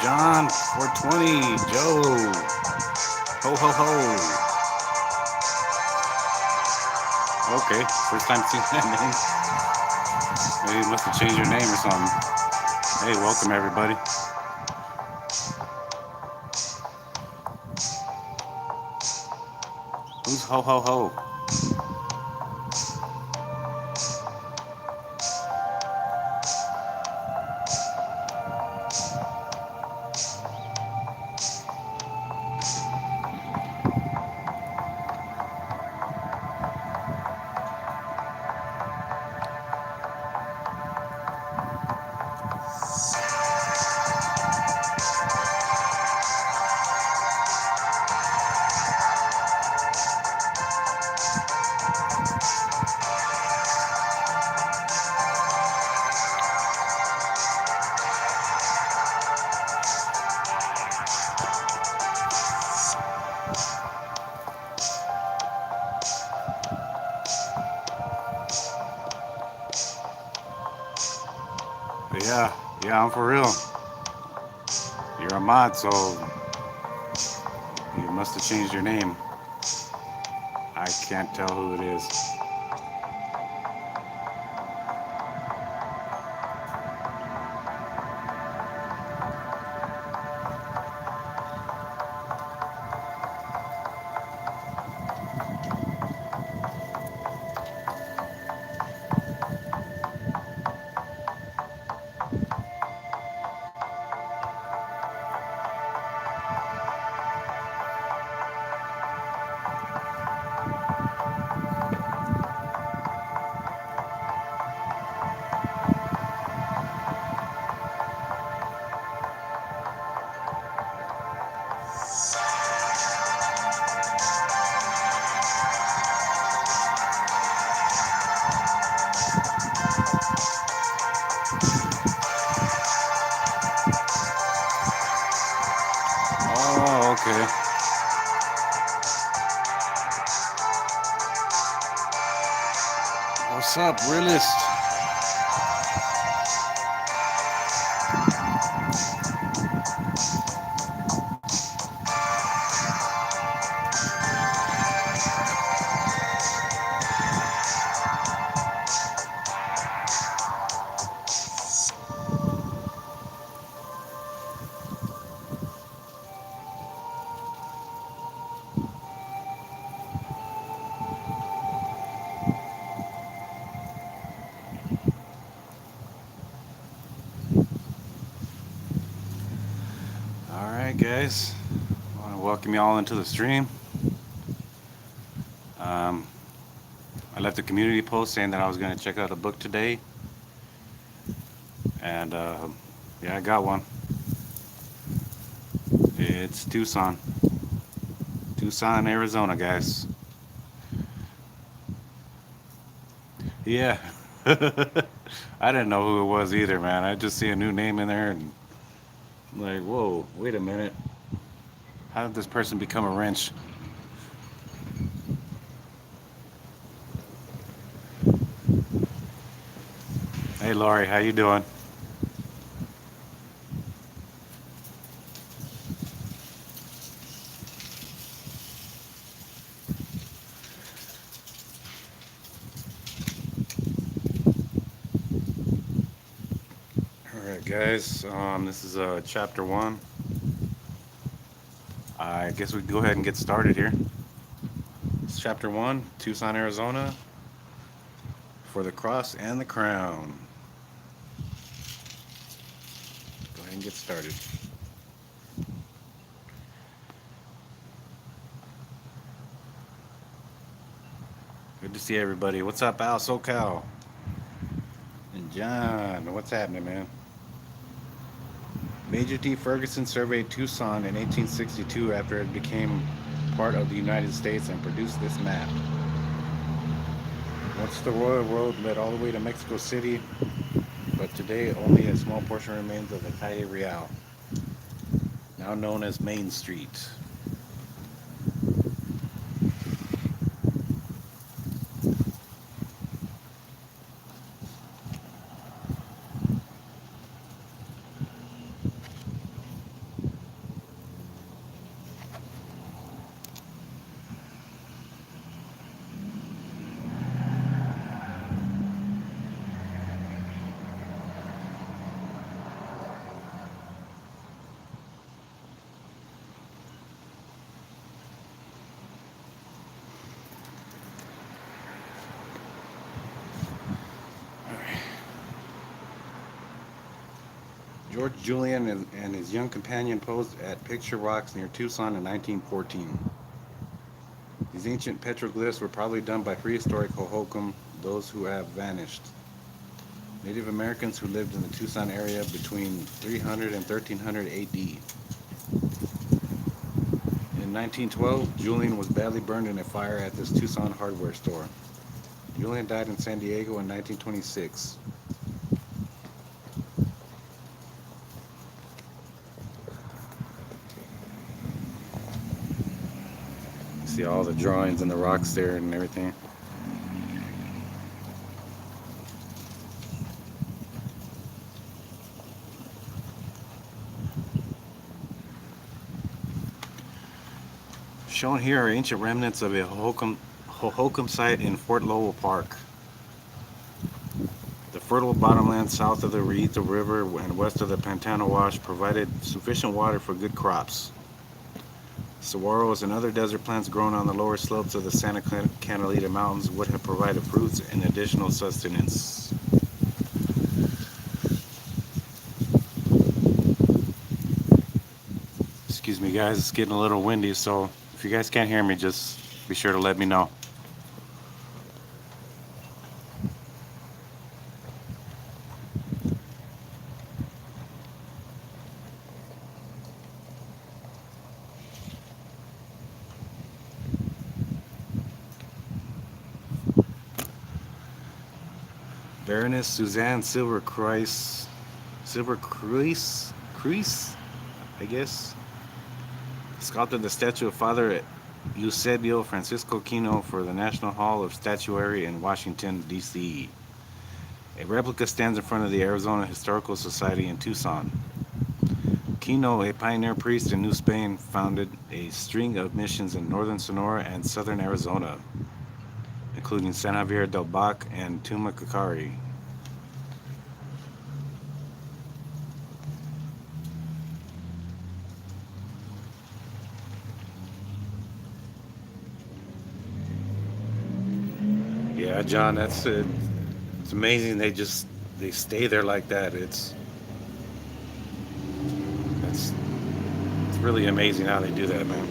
John, 420, Joe, ho ho ho. Okay, first time seeing that name. Maybe you must have changed your name or something. Hey, welcome everybody. Who's ho ho ho? Yeah, yeah, I'm for real. You're a mod, so you must have changed your name. I can't tell who it is. Oh, okay. What's up, realist? All right, guys. I want to welcome you all into the stream. Um, I left a community post saying that I was going to check out a book today, and yeah, I got one. It's Tucson, Arizona, guys. Yeah, I didn't know who it was either, man. I just see a new name in there, and I'm like, whoa, wait a minute. How did this person become a wrench? Hey, Laurie, how you doing? All right, guys. This is chapter one. I guess we can go ahead and get started here. It's chapter one, Tucson, Arizona, for the cross and the crown. Go ahead and get started. Good to see everybody. What's up, Al SoCal? And John, what's happening, man? Major T. Ferguson surveyed Tucson in 1862 after it became part of the United States and produced this map. Once the Royal Road led all the way to Mexico City, but today only a small portion remains of the Calle Real, now known as Main Street. George Julian and his young companion posed at Picture Rocks near Tucson in 1914. These ancient petroglyphs were probably done by prehistoric Hohokam, those who have vanished. Native Americans who lived in the Tucson area between 300 and 1300 AD. In 1912, Julian was badly burned in a fire at this Tucson hardware store. Julian died in San Diego in 1926. You see all the drawings and the rocks there and everything. Shown here are ancient remnants of a Hohokam site in Fort Lowell Park. The fertile bottomland south of the Rito River and west of the Pantano Wash provided sufficient water for good crops. Saguaros and other desert plants grown on the lower slopes of the Santa Catalina Mountains would have provided fruits and additional sustenance. Excuse me guys, it's getting a little windy, so if you guys can't hear me, just be sure to let me know. Baroness Suzanne Silvercrease, I guess, sculpted the statue of Father Eusebio Francisco Kino for the National Hall of Statuary in Washington, D.C. A replica stands in front of the Arizona Historical Society in Tucson. Kino, a pioneer priest in New Spain, founded a string of missions in northern Sonora and southern Arizona, including San Javier del Bac and Tumacacari. Yeah, John, that's it. It's amazing they stay there like that. It's it's really amazing how they do that, man.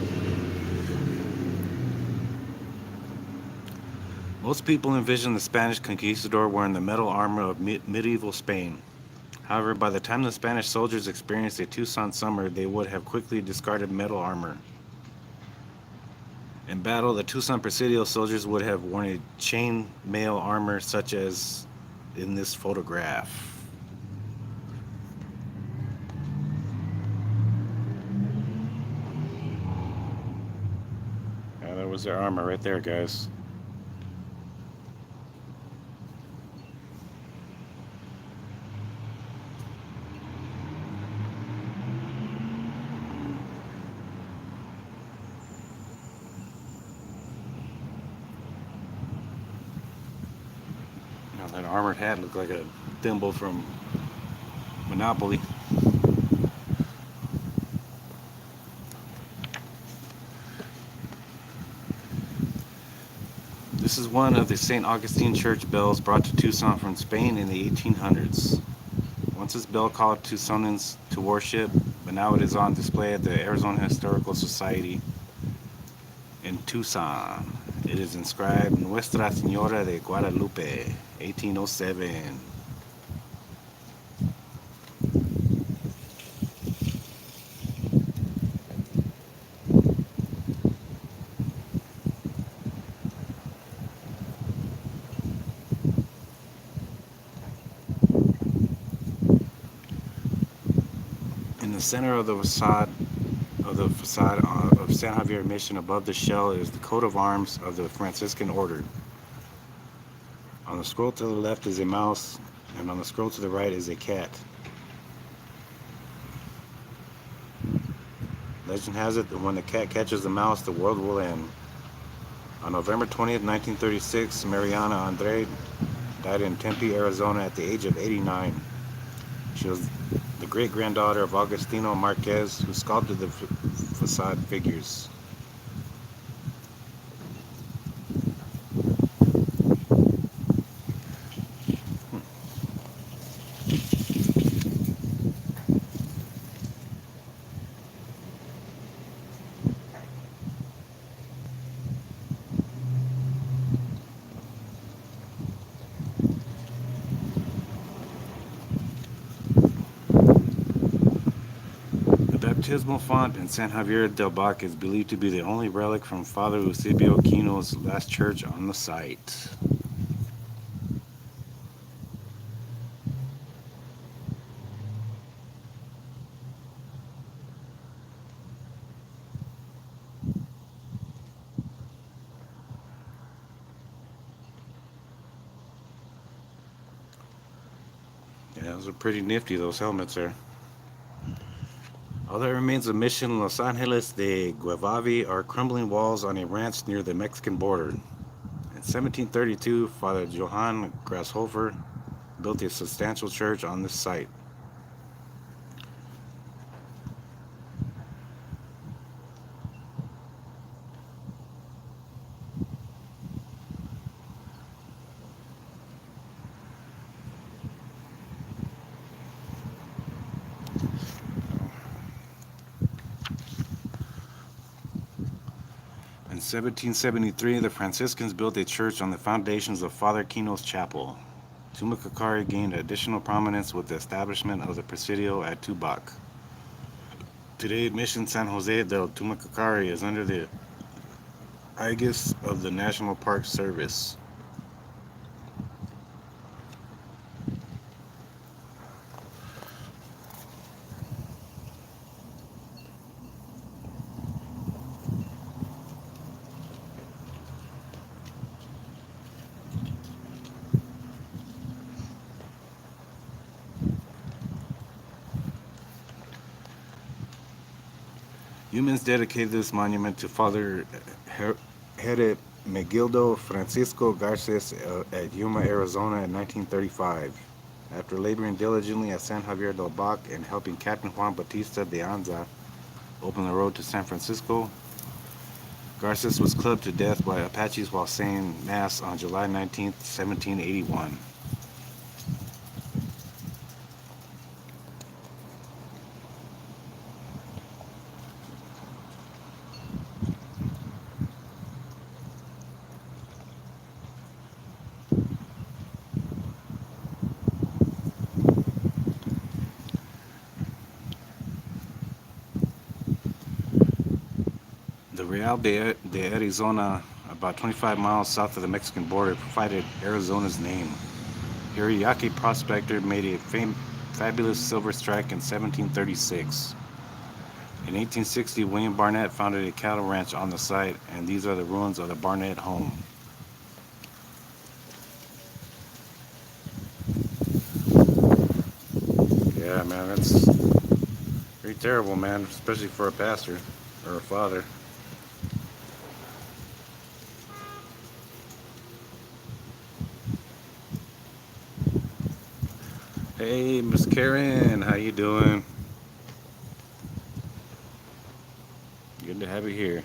Most people envision the Spanish conquistador wearing the metal armor of medieval Spain. However, by the time the Spanish soldiers experienced a Tucson summer, they would have quickly discarded metal armor. In battle, the Tucson Presidio soldiers would have worn a chain mail armor such as in this photograph. Yeah, that was their armor right there, guys. Now, that armored hat looked like a thimble from Monopoly. This is one of the St. Augustine Church bells brought to Tucson from Spain in the 1800s. Once this bell called Tucsonans to worship, but now it is on display at the Arizona Historical Society in Tucson. It is inscribed Nuestra Señora de Guadalupe, 1807. In the center of the facade of San Javier Mission above the shell is the coat of arms of the Franciscan order. On the scroll to the left is a mouse, and on the scroll to the right is a cat. Legend has it that when the cat catches the mouse, the world will end. On November 20th, 1936, Mariana Andre died in Tempe, Arizona at the age of 89. She was the great-granddaughter of Agustino Marquez, who sculpted the facade figures. baptismal font in San Javier del Bac is believed to be the only relic from Father Eusebio Kino's last church on the site. Yeah, those are pretty nifty, those helmets there. All that remains of Mission Los Angeles de Guevavi are crumbling walls on a ranch near the Mexican border. In 1732, Father Johann Grashofer built a substantial church on this site. In 1773, the Franciscans built a church on the foundations of Father Kino's chapel. Tumacacari gained additional prominence with the establishment of the Presidio at Tubac. Today, Mission San Jose del Tumacacari is under the aegis of the National Park Service. Humans dedicated this monument to Father Hermenegildo Francisco Garces at Yuma, Arizona in 1935. After laboring diligently at San Javier del Bac and helping Captain Juan Bautista de Anza open the road to San Francisco, Garces was clubbed to death by Apaches while saying Mass on July 19, 1781. The Real de Arizona, about 25 miles south of the Mexican border, provided Arizona's name. Hirayaki Prospector made a fabulous silver strike in 1736. In 1860, William Barnett founded a cattle ranch on the site, and these are the ruins of the Barnett home. Yeah, man, that's pretty terrible, man, especially for a pastor or a father. Hey, Miss Karen, how you doing? Good to have you here.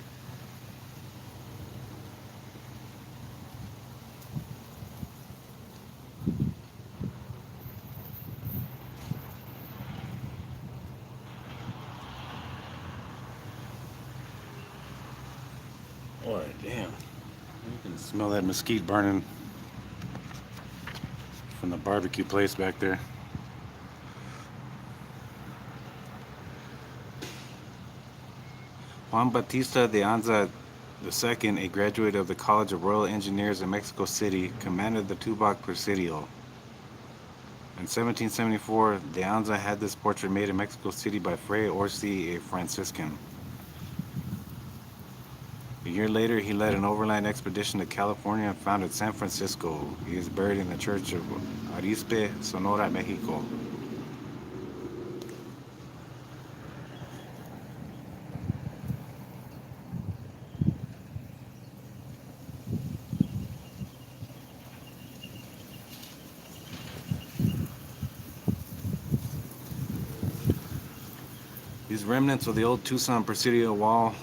Boy, damn. You can smell that mesquite burning from the barbecue place back there. Juan Bautista de Anza II, a graduate of the College of Royal Engineers in Mexico City, commanded the Tubac Presidio. In 1774, de Anza had this portrait made in Mexico City by Fray Orsi, a Franciscan. A year later, he led an overland expedition to California and founded San Francisco. He is buried in the church of Arizpe, Sonora, Mexico. These remnants of the old Tucson Presidio wall,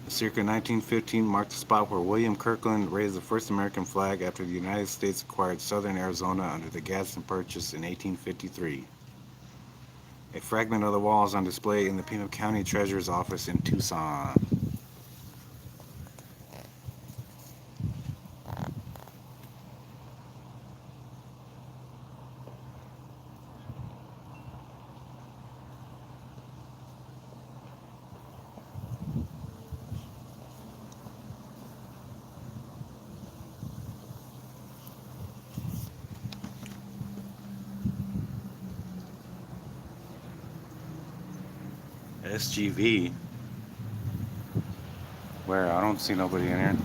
circa 1915, marked the spot where William Kirkland raised the first American flag after the United States acquired southern Arizona under the Gadsden Purchase in 1853. A fragment of the wall is on display in the Pima County Treasurer's office in Tucson. SGV. Where? I don't see nobody in here.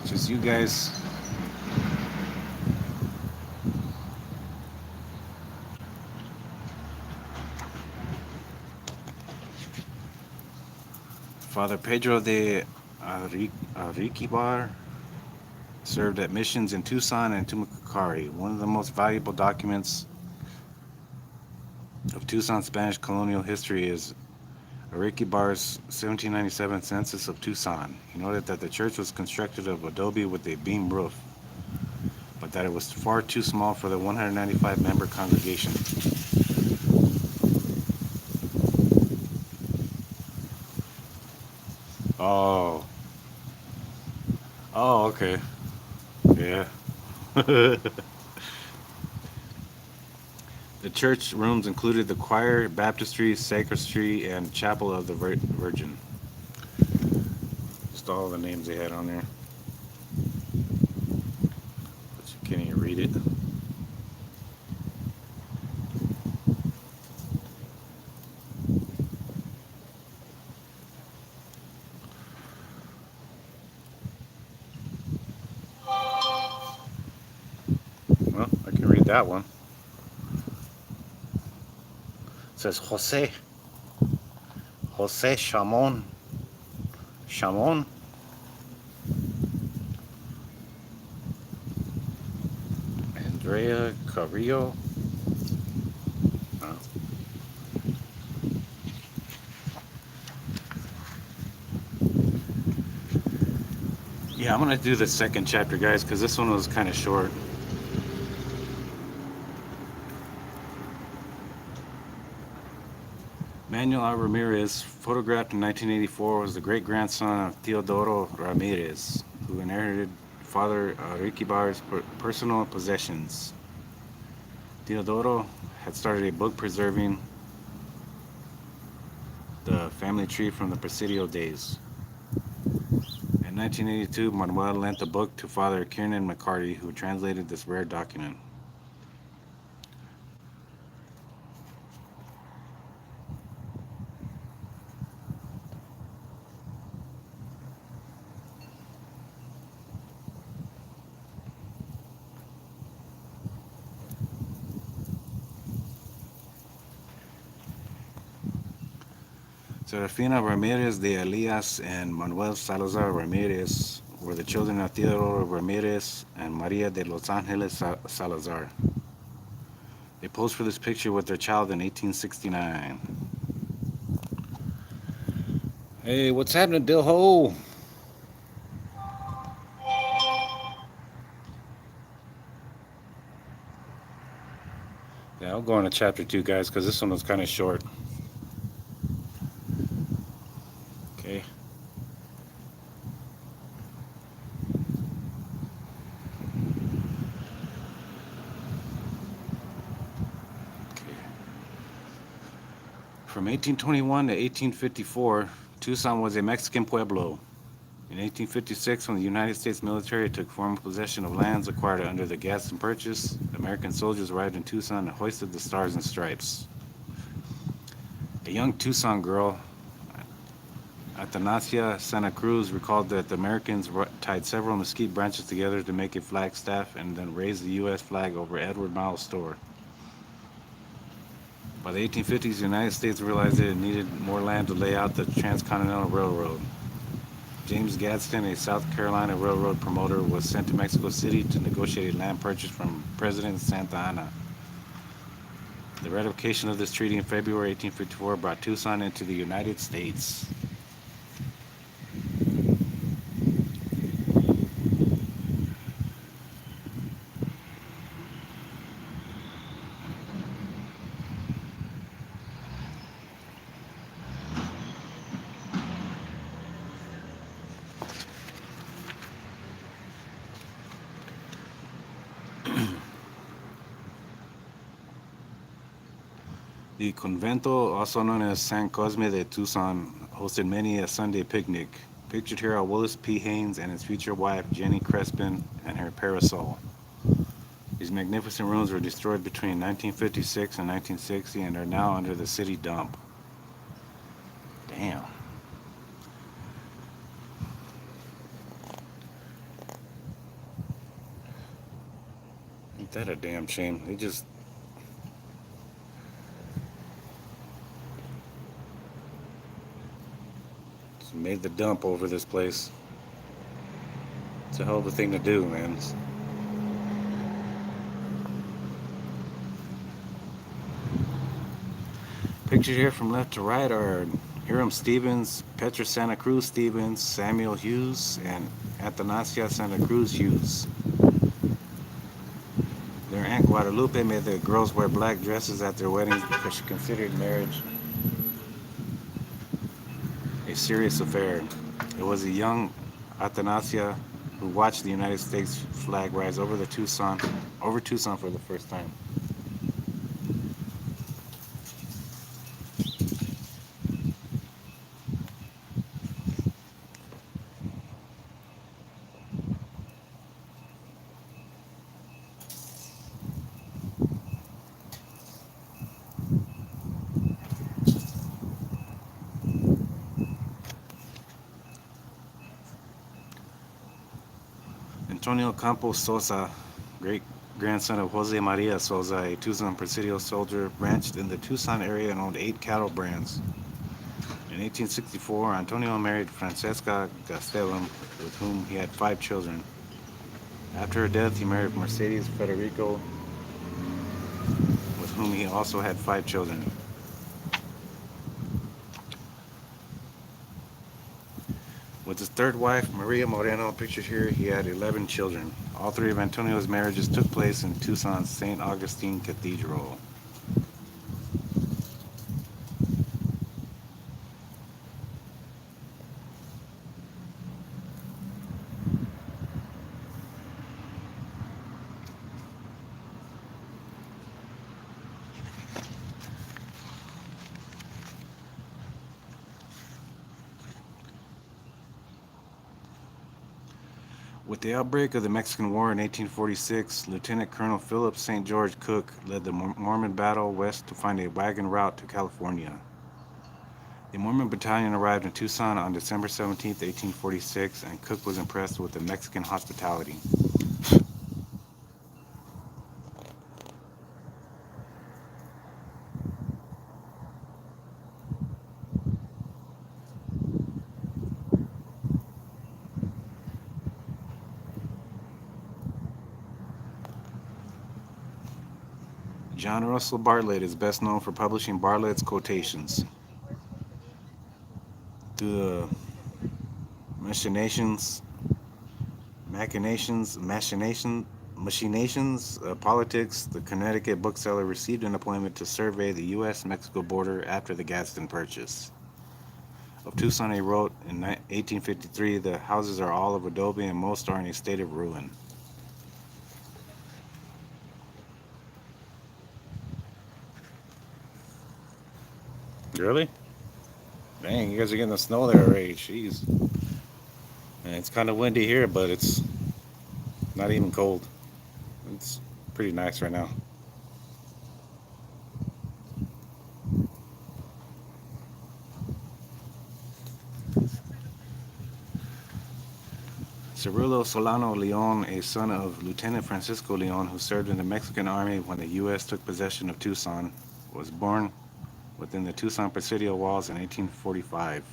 It's just you guys. Father Pedro de Ariquibar served at missions in Tucson and Tumacari. One of the most valuable documents of Tucson Spanish colonial history is Ariquibar's 1797 census of Tucson. He noted that the church was constructed of adobe with a beam roof, but that it was far too small for the 195 member congregation. Oh, oh, okay, yeah. The church rooms included the choir, baptistry, sacristy, and chapel of the Virgin. Just all the names they had on there, but you can't even read it. Well, I can read that one. It says Jose Chamon, Andrea Carrillo. Oh. Yeah, I'm gonna do the second chapter, guys, because this one was kind of short. Manuel R. Ramirez, photographed in 1984, was the great grandson of Teodoro Ramirez, who inherited Father Riquibar's personal possessions. Teodoro had started a book preserving the family tree from the Presidio days. In 1982, Manuel lent the book to Father Kiernan McCarty, who translated this rare document. Serafina Ramirez de Elias and Manuel Salazar Ramirez were the children of Theodoro Ramirez and Maria de Los Angeles Salazar. They posed for this picture with their child in 1869. Hey, what's happening, Bill Ho? Yeah, I'll go on to chapter 2, guys, because this one was kind of short. Okay. Okay. From 1821 to 1854, Tucson was a Mexican pueblo. In 1856, when the United States military took formal possession of lands acquired under the Gadsden Purchase, American soldiers arrived in Tucson and hoisted the Stars and Stripes. A young Tucson girl, Athanasia Santa Cruz, recalled that the Americans tied several mesquite branches together to make a flagstaff and then raised the U.S. flag over Edward Miles' store. By the 1850s, the United States realized that it needed more land to lay out the Transcontinental Railroad. James Gadsden, a South Carolina railroad promoter, was sent to Mexico City to negotiate a land purchase from President Santa Anna. The ratification of this treaty in February 1854 brought Tucson into the United States. The convento, also known as San Cosme de Tucson, hosted many a Sunday picnic. Pictured here are Willis P. Haynes and his future wife, Jenny Crespin, and her parasol. These magnificent rooms were destroyed between 1956 and 1960 and are now under the city dump. Damn. Ain't that a damn shame? They just made the dump over this place. It's a hell of a thing to do, man. Pictures here from left to right are Hiram Stevens, Petra Santa Cruz Stevens, Samuel Hughes, and Athanasia Santa Cruz Hughes. Their Aunt Guadalupe made the girls wear black dresses at their weddings because she considered marriage a serious affair. It was a young Athanasia who watched the United States flag rise over Tucson for the first time. Antonio Campos Sosa, great grandson of Jose Maria Sosa, a Tucson Presidio soldier, ranched in the Tucson area and owned 8 cattle brands. In 1864, Antonio married Francesca Gastelum, with whom he had 5 children. After her death, he married Mercedes Federico, with whom he also had 5 children. With his third wife, Maria Moreno, pictured here, he had 11 children. All 3 of Antonio's marriages took place in Tucson's St. Augustine Cathedral. With the outbreak of the Mexican War in 1846, Lieutenant Colonel Philip St. George Cook led the Mormon battle west to find a wagon route to California. The Mormon battalion arrived in Tucson on December 17, 1846, and Cook was impressed with the Mexican hospitality. John Russell Bartlett is best known for publishing Bartlett's quotations. Through the machinations, politics, the Connecticut bookseller received an appointment to survey the U.S.-Mexico border after the Gadsden Purchase. Of Tucson, he wrote in 1853, the houses are all of adobe and most are in a state of ruin. Really? Dang, you guys are getting the snow there already. Jeez. And it's kind of windy here, but it's not even cold. It's pretty nice right now. Ciruelo Solano Leon, a son of Lieutenant Francisco Leon, who served in the Mexican Army when the U.S. took possession of Tucson, was born within the Tucson Presidio walls in 1845.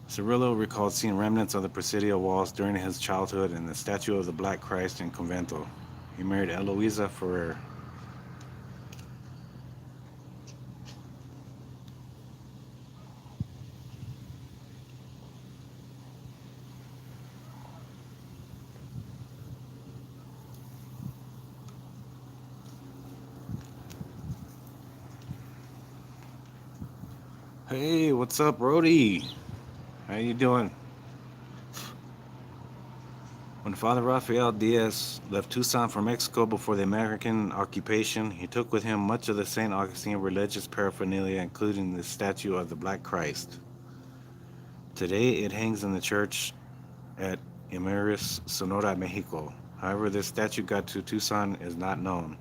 Cirillo recalled seeing remnants of the Presidio walls during his childhood and the statue of the Black Christ in Convento. He married Eloisa Ferrer. Hey, what's up, Rody? How you doing? When Father Rafael Diaz left Tucson for Mexico before the American occupation, he took with him much of the St. Augustine religious paraphernalia, including the statue of the Black Christ. Today, it hangs in the church at Sonora, Mexico. However, this statue got to Tucson is not known.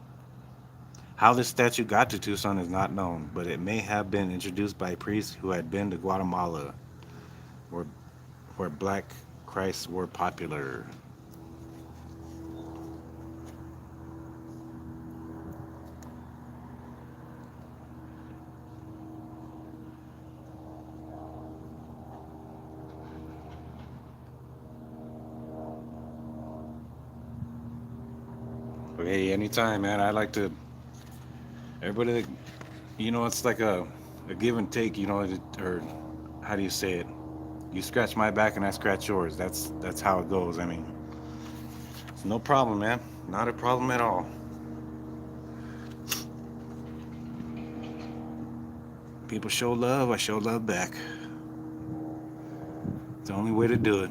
How this statue got to Tucson is not known, but it may have been introduced by priests who had been to Guatemala, where, where black Christs were popular. But hey, anytime, man. I like to. Everybody, it's like a give and take, or how do you say it? You scratch my back and I scratch yours. That's how it goes. I mean, it's no problem, man. Not a problem at all. People show love, I show love back. It's the only way to do it.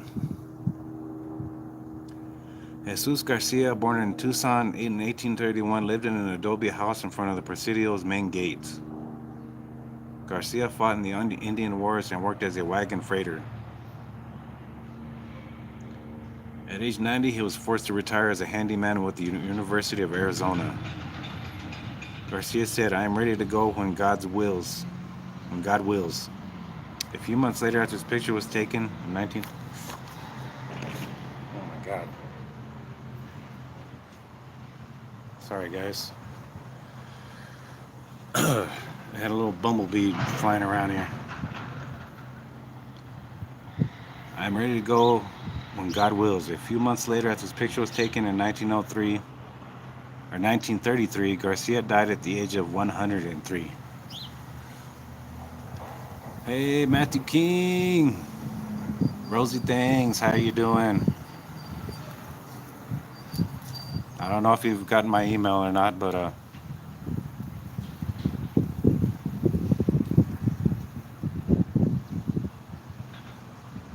Jesus Garcia, born in Tucson in 1831, lived in an adobe house in front of the Presidio's main gates. Garcia fought in the Indian Wars and worked as a wagon freighter. At age 90, he was forced to retire as a handyman with the University of Arizona. Garcia said, "I am ready to go when God wills. When God wills." A few months later, after his picture was taken in 19... Oh my God. Sorry, guys. I had a little bumblebee flying around here. I'm ready to go when God wills. A few months later, after his picture was taken in 1933, Garcia died at the age of 103. Hey, Matthew King. Rosie Thangs, how you doing? I don't know if you've gotten my email or not, but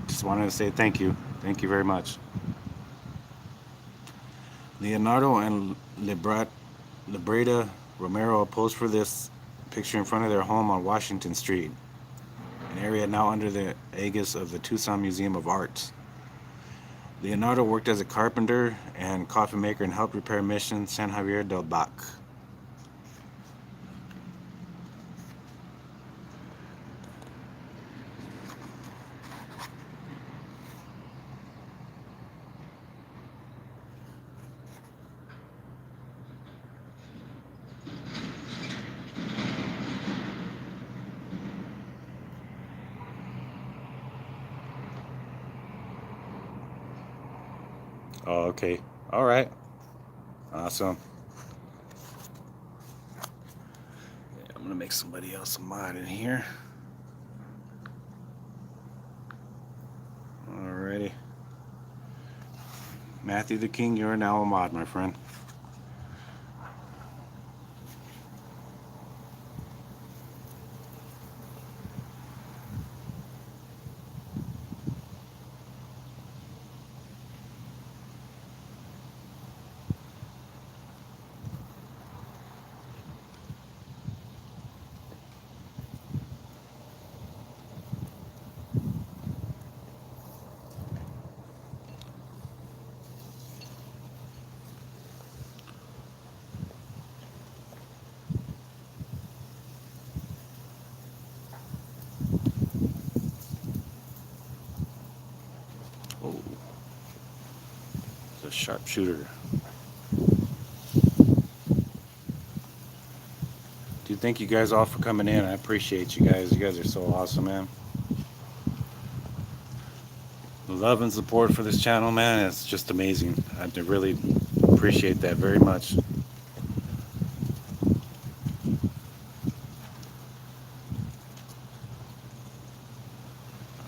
just wanted to say thank you. Thank you very much. Leonardo and Libreda Romero posed for this picture in front of their home on Washington Street, an area now under the aegis of the Tucson Museum of Art. Leonardo worked as a carpenter and coffee maker and helped repair Mission San Javier del Bac. Oh, okay. All right. Awesome. Yeah, I'm going to make somebody else a mod in here. Alrighty. Matthew the King, you're now a mod, my friend. Oh, it's a sharpshooter. Dude, thank you guys all for coming in. I appreciate you guys. You guys are so awesome, man. The love and support for this channel, man, it's just amazing. I really appreciate that very much.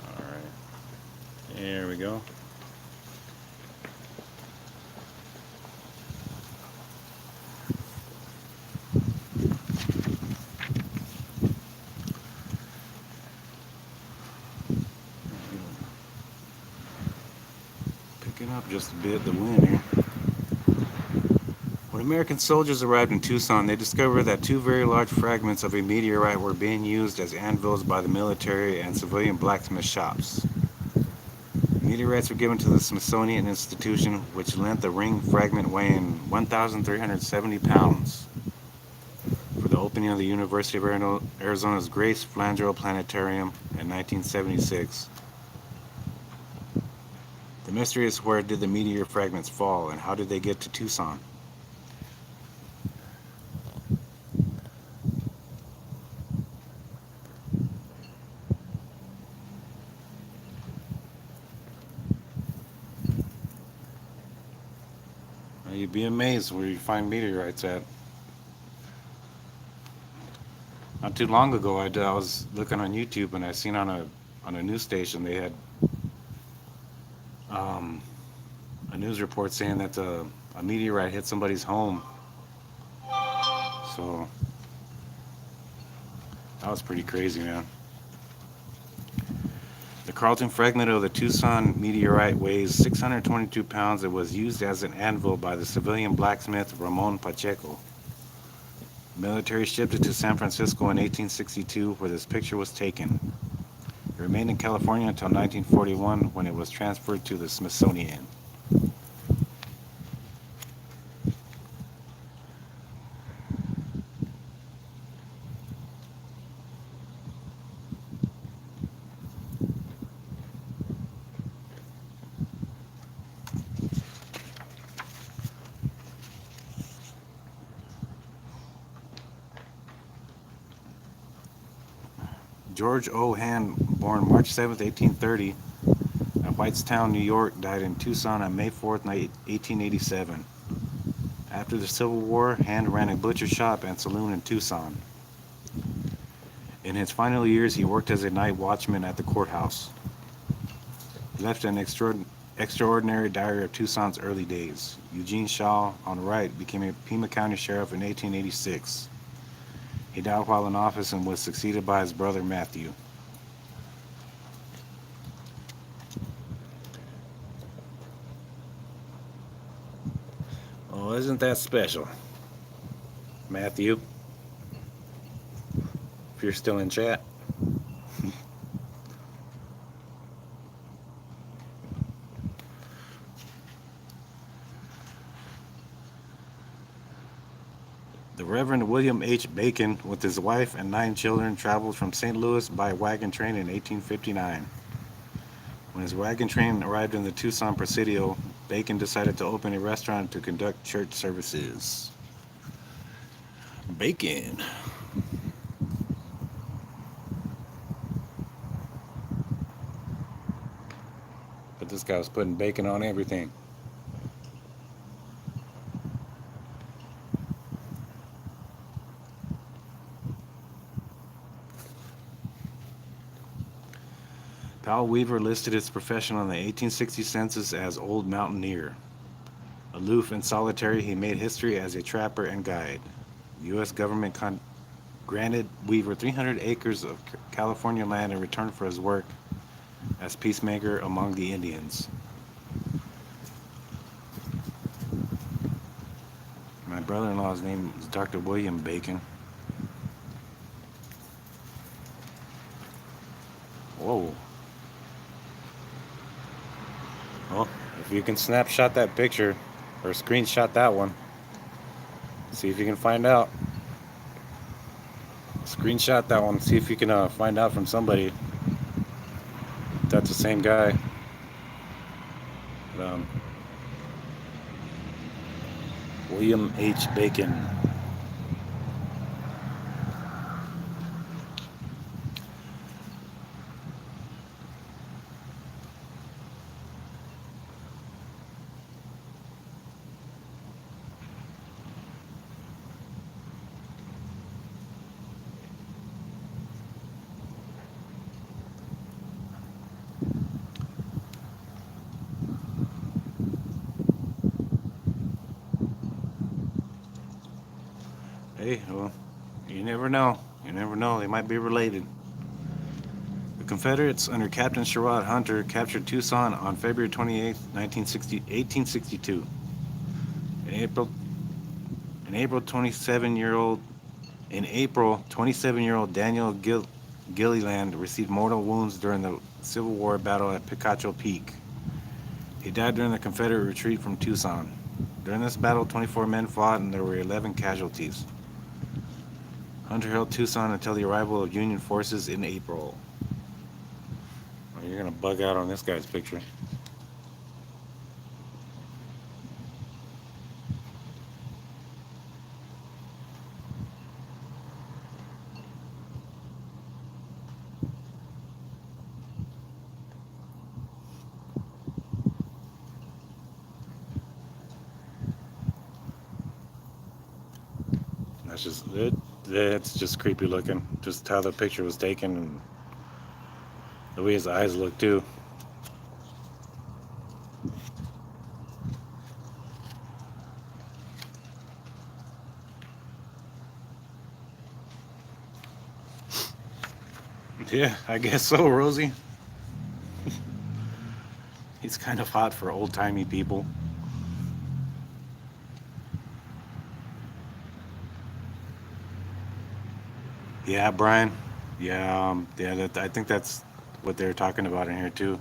Alright. There we go. Picking up just a bit the wind here. When American soldiers arrived in Tucson, they discovered that two very large fragments of a meteorite were being used as anvils by the military and civilian blacksmith shops. Meteorites were given to the Smithsonian Institution, which lent the ring fragment weighing 1,370 pounds. opening of the University of Arizona's Grace Flandreau Planetarium in 1976. The mystery is, where did the meteor fragments fall and how did they get to Tucson? You'd be amazed where you find meteorites at. Not too long ago, I was looking on YouTube and I seen on a news station they had um, a news report saying that a meteorite hit somebody's home. So that was pretty crazy, man. The Carlton fragment of the Tucson meteorite weighs 622 pounds. It was used as an anvil by the civilian blacksmith Ramon Pacheco. The military shipped it to San Francisco in 1862, where this picture was taken. It remained in California until 1941, when it was transferred to the Smithsonian. George O. Hand, born March 7, 1830, at Whitestown, New York, died in Tucson on May 4, 1887. After the Civil War, Hand ran a butcher shop and saloon in Tucson. In his final years, he worked as a night watchman at the courthouse. He left an extraordinary diary of Tucson's early days. Eugene Shaw, on the right, became a Pima County sheriff in 1886. He died while in office and was succeeded by his brother Matthew. Oh, isn't that special? Matthew, if you're still in chat. The Reverend William H. Bacon, with his wife and 9 children, traveled from St. Louis by wagon train in 1859. When his wagon train arrived in the Tucson Presidio, Bacon decided to open a restaurant to conduct church services. Bacon. But this guy was putting bacon on everything. Powell Weaver listed his profession on the 1860 census as Old Mountaineer. Aloof and solitary, he made history as a trapper and guide. The U.S. government granted Weaver 300 acres of California land in return for his work as peacemaker among the Indians. My brother-in-law's name is Dr. William Bacon. Whoa. Well, if you can snapshot that picture or screenshot that one, see if you can find out. Screenshot that one, see if you can find out from somebody if that's the same guy. But, William H. Bacon. Hey, well, you never know. You never know. They might be related. The Confederates, under Captain Sherrod Hunter, captured Tucson on February 28, 1862. In April, 27-year-old Daniel Gilliland received mortal wounds during the Civil War battle at Picacho Peak. He died during the Confederate retreat from Tucson. During this battle, 24 men fought and there were 11 casualties. Hunter held Tucson until the arrival of Union forces in April. Oh, you're gonna bug out on this guy's picture. That's just it. It's just creepy looking. Just how the picture was taken and the way his eyes look too. Yeah, I guess so, Rosie. He's kind of hot for old timey people. Yeah, Brian. Yeah, yeah. I think that's what they're talking about in here too.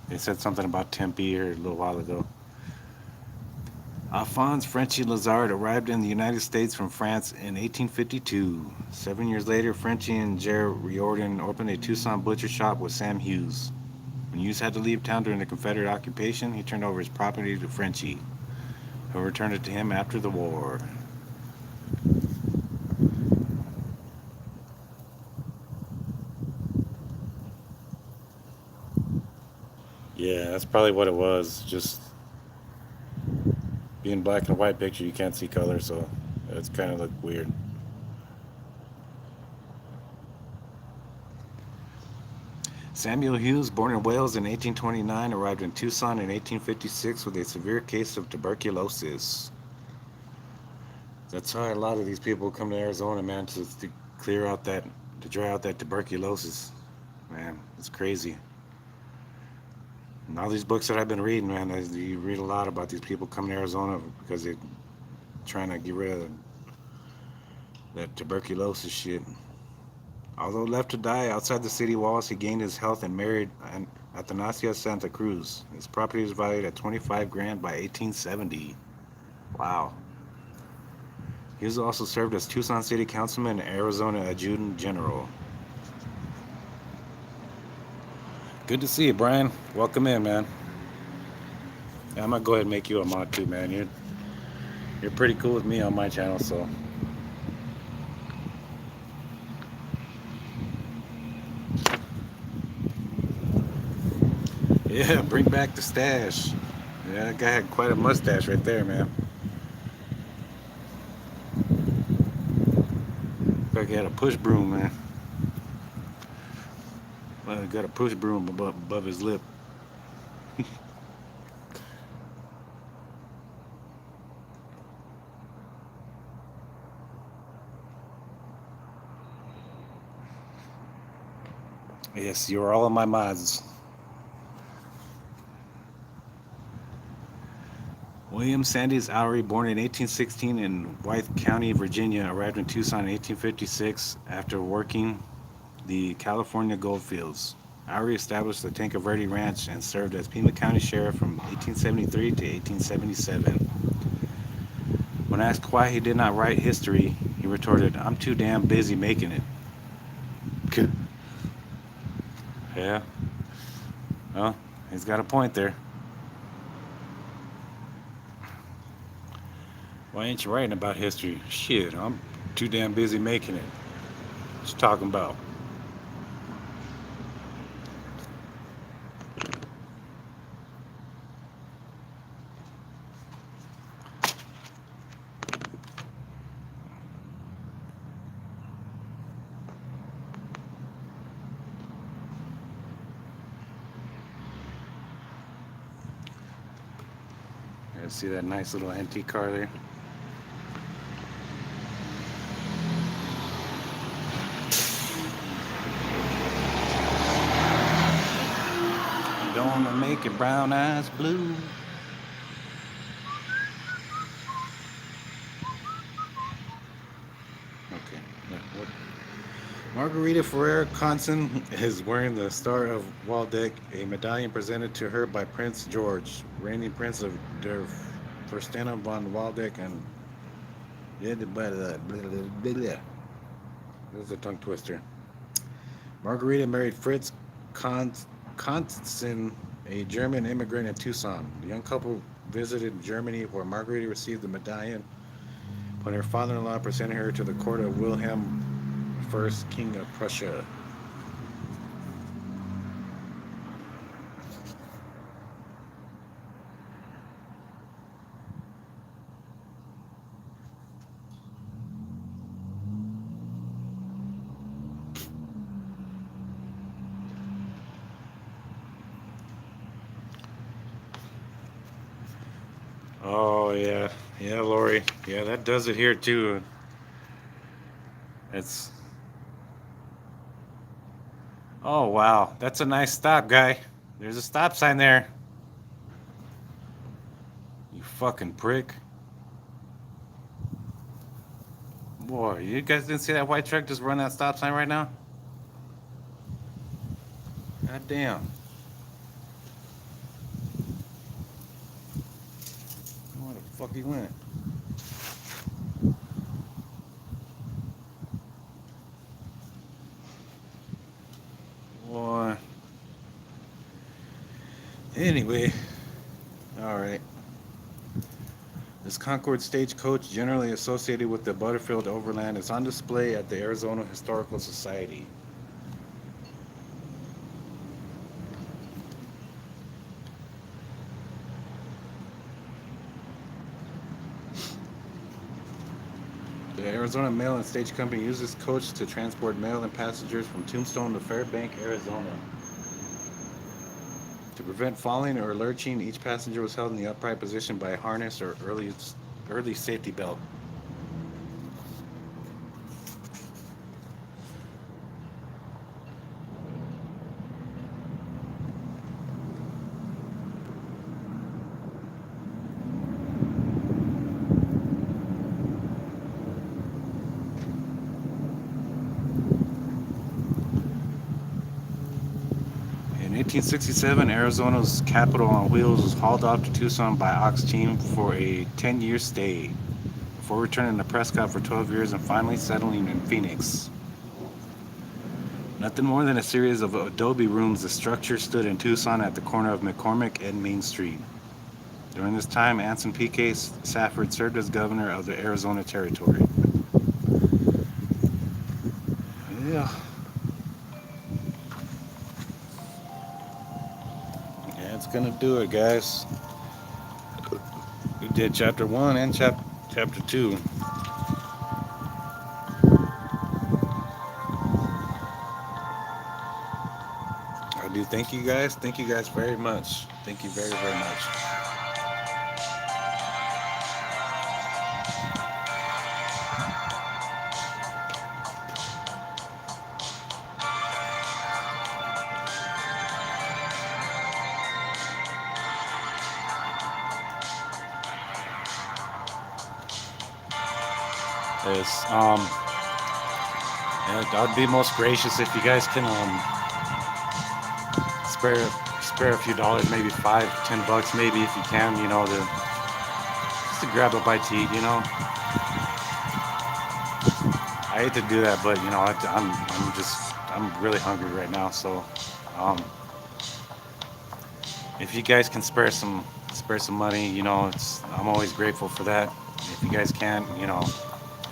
They said something about Tempe here a little while ago. Alphonse Frenchy Lazard arrived in the United States from France in 1852. 7 years later, Frenchy and Jer Riordan opened a Tucson butcher shop with Sam Hughes. When Hughes had to leave town during the Confederate occupation, he turned over his property to Frenchy, who returned it to him after the war. Yeah, that's probably what it was. Just being black and white picture, you can't see color, so it's kind of look weird. Samuel Hughes, born in Wales in 1829, arrived in Tucson in 1856 with a severe case of tuberculosis. That's why a lot of these people come to Arizona, man, to clear out that, to dry out that tuberculosis. Man, it's crazy. And all these books that I've been reading, man, you read a lot about these people coming to Arizona because they're trying to get rid of that tuberculosis shit. Although left to die outside the city walls, he gained his health and married Athanasia Santa Cruz. His property was valued at 25 grand by 1870. Wow. He was also served as Tucson City Councilman and Arizona Adjutant General. Good to see you, Brian. Welcome in, man. Yeah, I'm gonna go ahead and make you a mod too, man. You're pretty cool with me on my channel, so yeah, bring back the stash. Yeah, that guy had quite a mustache right there, man. Looked like he had a push broom, man. Well, he got a push broom above his lip. Yes, you're all in my mods. William Sandys Oury, born in 1816 in Wythe County, Virginia, arrived in Tucson in 1856 after working the California gold fields. Oury established the Tanque Verde Ranch and served as Pima County Sheriff from 1873 to 1877. When asked why he did not write history, he retorted, "I'm too damn busy making it." Yeah, well, he's got a point there. Why ain't you writing about history? Shit, I'm too damn busy making it. What you talking about? You see that nice little antique car there? Gonna make your brown eyes blue. Okay. What? Margarita Ferrer Conson is wearing the Star of Waldeck, a medallion presented to her by Prince George, reigning Prince of der Fürstentum von Waldeck and blah, blah, blah, blah, blah. This is a tongue twister. Margarita married Fritz Konstantin, a German immigrant in Tucson. The young couple visited Germany, where Margarita received the medallion when her father-in-law presented her to the court of Wilhelm I, King of Prussia. Oh yeah, yeah, Lori. Yeah, that does it here too. It's oh wow, that's a nice stop, guy. There's a stop sign there. You fucking prick. Boy, you guys didn't see that white truck just run that stop sign right now? God damn. Where the fuck he went? Boy. Anyway, all right. This Concord stagecoach, generally associated with the Butterfield Overland, is on display at the Arizona Historical Society. The Arizona Mail and Stage Company uses this coach to transport mail and passengers from Tombstone to Fairbank, Arizona. To prevent falling or lurching, each passenger was held in the upright position by a harness or early safety belt. In 1867, Arizona's Capitol on Wheels was hauled off to Tucson by Ox Team for a 10-year stay, before returning to Prescott for 12 years and finally settling in Phoenix. Nothing more than a series of adobe rooms, the structure stood in Tucson at the corner of McCormick and Main Street. During this time, Anson P.K. Safford served as governor of the Arizona Territory. Yeah. Yeah, it's gonna do it, guys. We did chapter 1 and chapter 2. I do thank you guys. Thank you guys very much. Thank you very, very much. Yes, yeah, I'd be most gracious if you guys can spare spare a few dollars, maybe 5, $10, maybe if you can, to just to grab a bite to eat. I hate to do that, but I'm really hungry right now. So, um, if you guys can spare some money, I'm always grateful for that. If you guys can't,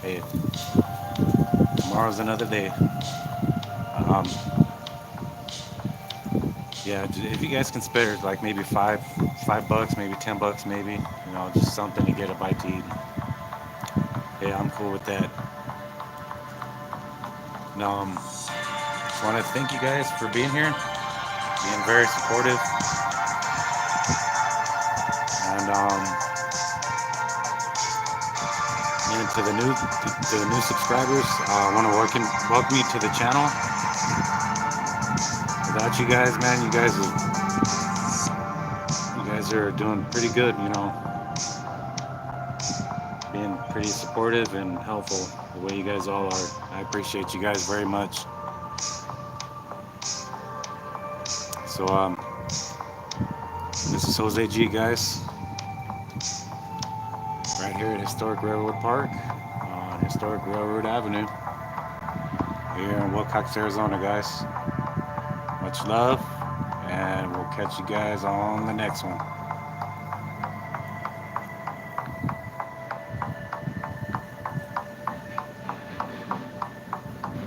hey, tomorrow's another day. Um, yeah, if you guys can spare like maybe $5, maybe $10, maybe, just something to get a bite to eat. Hey, I'm cool with that. Now, just want to thank you guys for being here, being very supportive, and to the new subscribers, I want to welcome you to the channel. Without you guys, man, you guys are doing pretty good. Being pretty supportive and helpful the way you guys all are. I appreciate you guys very much. So, this is Jose G, guys, right here at Historic Railroad Park on Historic Railroad Avenue. here in Wilcox, Arizona, guys. Much love, and we'll catch you guys on the next one.